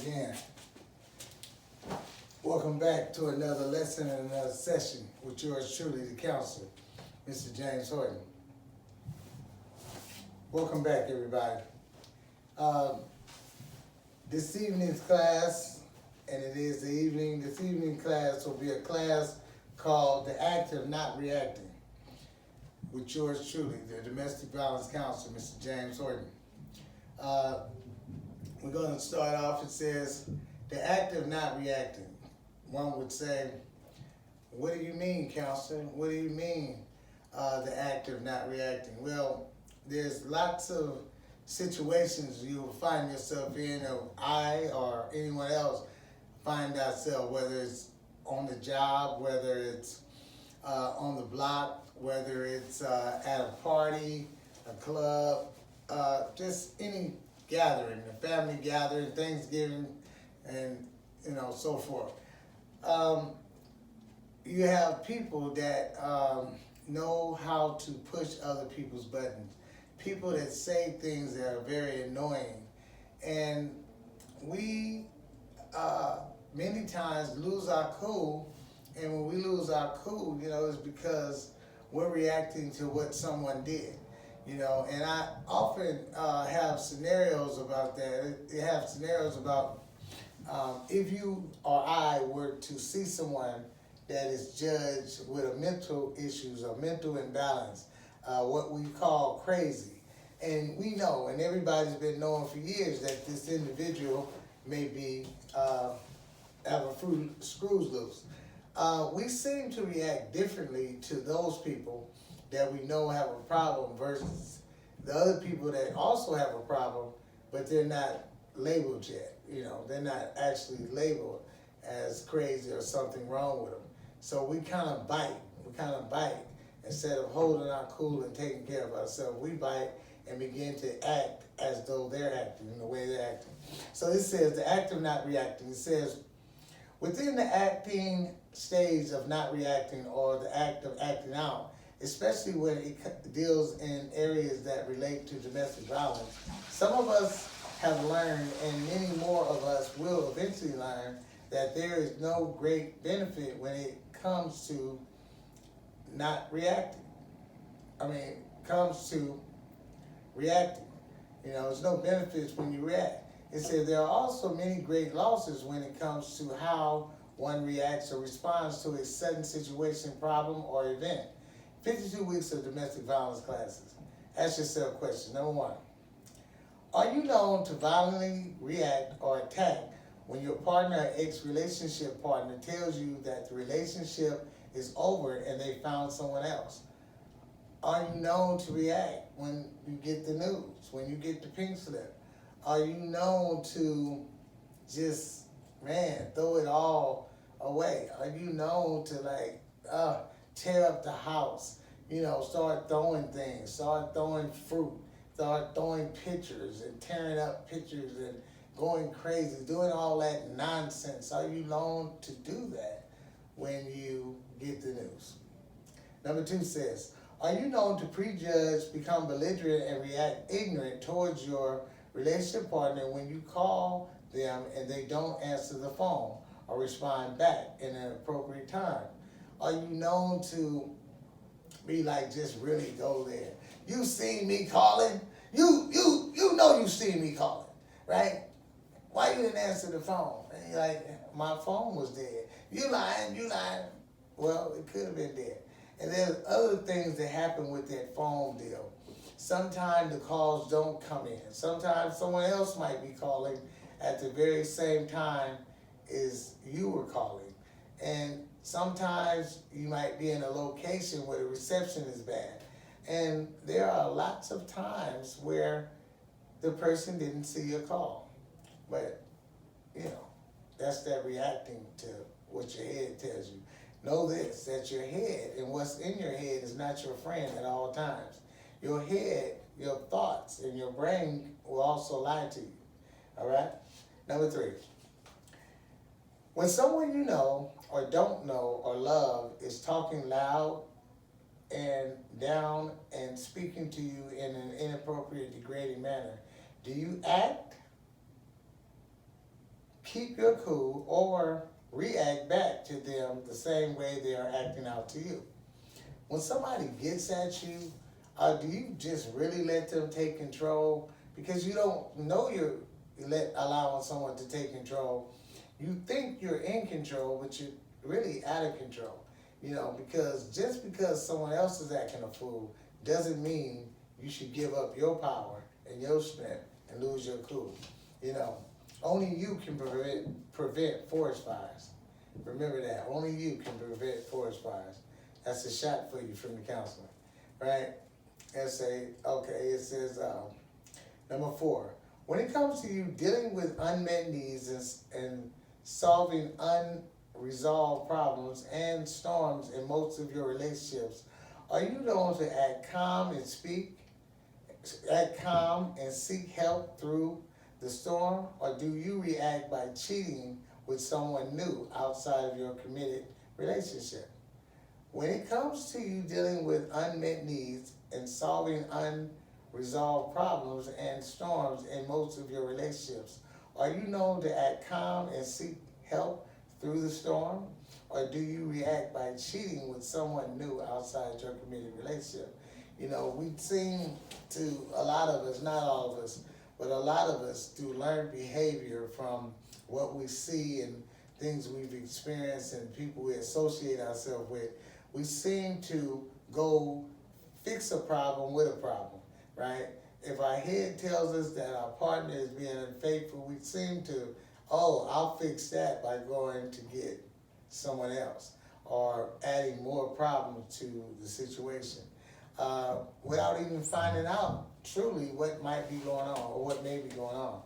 again. Welcome back to another lesson and another session with yours truly, the counselor, Mr. James Horton. Welcome back, everybody. This evening's class, and it is the evening, this evening class will be a class called The Act of Not Reacting with yours truly, the domestic violence counselor, Mr. James Horton. We're going to start off, it says, the act of not reacting. One would say, what do you mean, counselor? What do you mean, the act of not reacting? Well, there's lots of situations you will find yourself in, or I or anyone else find ourselves, whether it's on the job, whether it's on the block, whether it's at a party, a club, just any gathering, a family gathering, Thanksgiving, and so forth. You have people that know how to push other people's buttons, people that say things that are very annoying, and we many times lose our cool. And when we lose our cool, it's because we're reacting to what someone did. And I often have scenarios about that. I have scenarios about if you or I were to see someone that is judged with a mental issues or mental imbalance, what we call crazy. And we know, and everybody's been knowing for years, that this individual may be have a few screws loose. We seem to react differently to those people that we know have a problem versus the other people that also have a problem, but they're not labeled yet. They're not actually labeled as crazy or something wrong with them. So we kind of bite. Instead of holding our cool and taking care of ourselves, we bite and begin to act as though they're acting in the way they're acting. So it says the act of not reacting. It says, within the acting stage of not reacting or the act of acting out, especially when it deals in areas that relate to domestic violence, some of us have learned, and many more of us will eventually learn, that there is no great benefit when it comes to not reacting. Comes to reacting. There's no benefits when you react. It says there are also many great losses when it comes to how one reacts or responds to a sudden situation, problem, or event. 52 weeks of domestic violence classes. Ask yourself questions. Number one, are you known to violently react or attack when your partner or ex-relationship partner tells you that the relationship is over and they found someone else? Are you known to react when you get the news, when you get the pink slip? Are you known to just, throw it all away? Are you known to tear up the house, start throwing things, start throwing fruit, start throwing pictures and tearing up pictures and going crazy, doing all that nonsense? Are you known to do that when you get the news? Number two says, are you known to prejudge, become belligerent, and react ignorant towards your relationship partner when you call them and they don't answer the phone or respond back in an appropriate time? Are you known to be just really go there? You see me calling? You know you see me calling, right? Why you didn't answer the phone? And you're like, my phone was dead. You lying. Well, it could have been dead. And there's other things that happen with that phone deal. Sometimes the calls don't come in. Sometimes someone else might be calling at the very same time as you were calling. And sometimes you might be in a location where the reception is bad. And there are lots of times where the person didn't see your call. But, that's that reacting to what your head tells you. Know this, that your head and what's in your head is not your friend at all times. Your head, your thoughts, and your brain will also lie to you. All right? Number three. When someone you know or don't know or love is talking loud and down and speaking to you in an inappropriate, degrading manner, do you act, keep your cool or react back to them the same way they are acting out to you. When somebody gets at you, do you just really let them take control? Because you don't know you're allowing someone to take control. You think you're in control, but you're really out of control. Because just because someone else is acting a fool doesn't mean you should give up your power and your strength and lose your cool. Only you can prevent forest fires. Remember that. Only you can prevent forest fires. That's a shot for you from the counselor, right? It says, number 4, when it comes to you dealing with unmet needs and solving unresolved problems and storms in most of your relationships, are you known to act calm and seek help through the storm, or do you react by cheating with someone new outside of your committed relationship? When it comes to you dealing with unmet needs and solving unresolved problems and storms in most of your relationships, are you known to act calm and seek help through the storm, or do you react by cheating with someone new outside your committed relationship? We seem to, a lot of us, not all of us, but a lot of us do learned behavior from what we see and things we've experienced and people we associate ourselves with. We seem to go fix a problem with a problem, right? If our head tells us that our partner is being unfaithful, we seem to, I'll fix that by going to get someone else or adding more problems to the situation without even finding out truly what might be going on or what may be going on.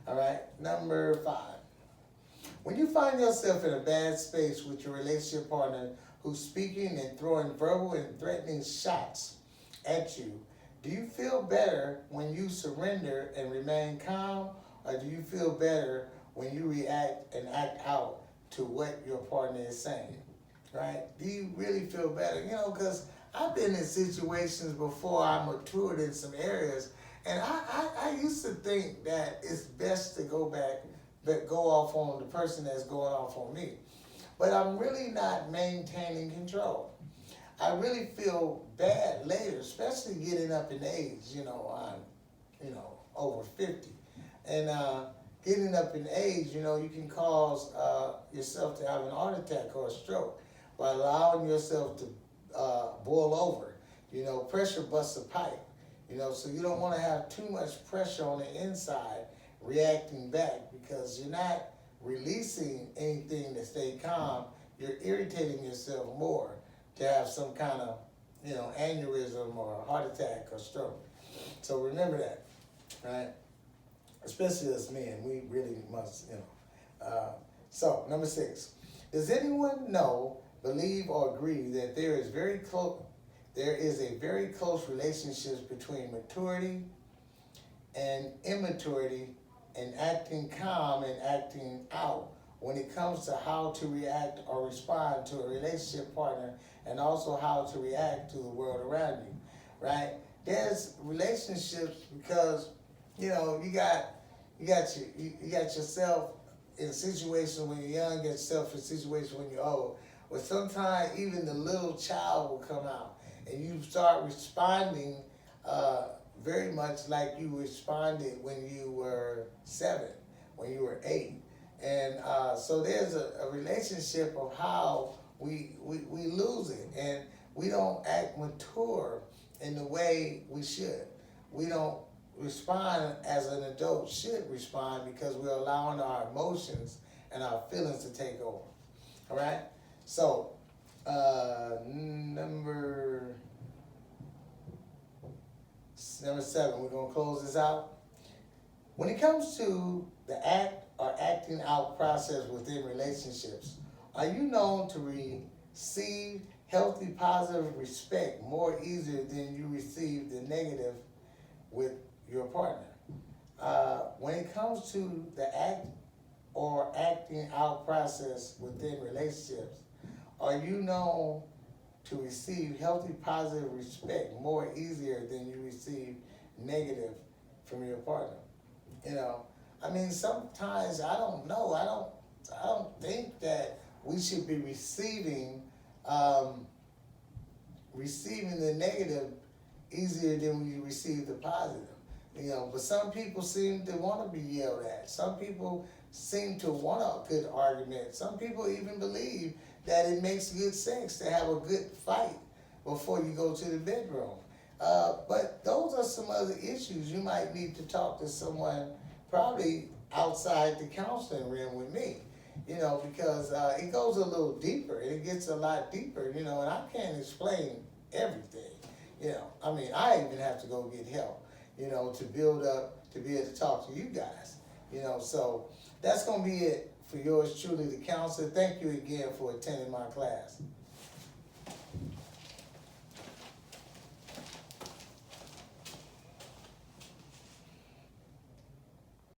All right, number 5. When you find yourself in a bad space with your relationship partner who's speaking and throwing verbal and threatening shots at you, do you feel better when you surrender and remain calm, or do you feel better when you react and act out to what your partner is saying, right? Do you really feel better? Because I've been in situations before I matured in some areas, and I used to think that it's best to go off on the person that's going off on me. But I'm really not maintaining control. I really feel bad later, especially getting up in age. I'm, over 50. And getting up in age, you can cause yourself to have an heart attack or a stroke by allowing yourself to boil over. Pressure busts a pipe. So you don't want to have too much pressure on the inside reacting back, because you're not releasing anything to stay calm. You're irritating yourself more to have some kind of, aneurysm or heart attack or stroke. So remember that, right? Especially as men, we really must, So number 6, does anyone know, believe, or agree that there is a very close relationship between maturity and immaturity and acting calm and acting out when it comes to how to react or respond to a relationship partner, and also how to react to the world around you, right? There's relationships because, you got yourself in situations when you're young, get yourself in situations when you're old. But sometimes even the little child will come out and you start responding very much like you responded when you were 7, when you were 8. And so there's a relationship of how we lose it, and we don't act mature in the way we should. We don't respond as an adult should respond, because we're allowing our emotions and our feelings to take over. All right? So, number 7, we're going to close this out. When it comes to the act or acting out process within relationships, are you known to receive healthy, positive respect more easier than you receive the negative with your partner? When it comes to the act or acting out process within relationships, are you known to receive healthy, positive respect more easier than you receive negative from your partner? I mean, sometimes I don't know. I don't think that we should be um, receiving the negative easier than we receive the positive. You know, but some people seem to want to be yelled at. Some people seem to want a good argument. Some people even believe that it makes good sense to have a good fight before you go to the bedroom. But those are some other issues. You might need to talk to someone probably outside the counseling realm with me, you know, because it goes a little deeper. It gets a lot deeper, you know, and I can't explain everything. You know, I mean, I even have to go get help, you know, to build up, to be able to talk to you guys, you know. So that's going to be it for yours truly, the counselor. Thank you again for attending my class.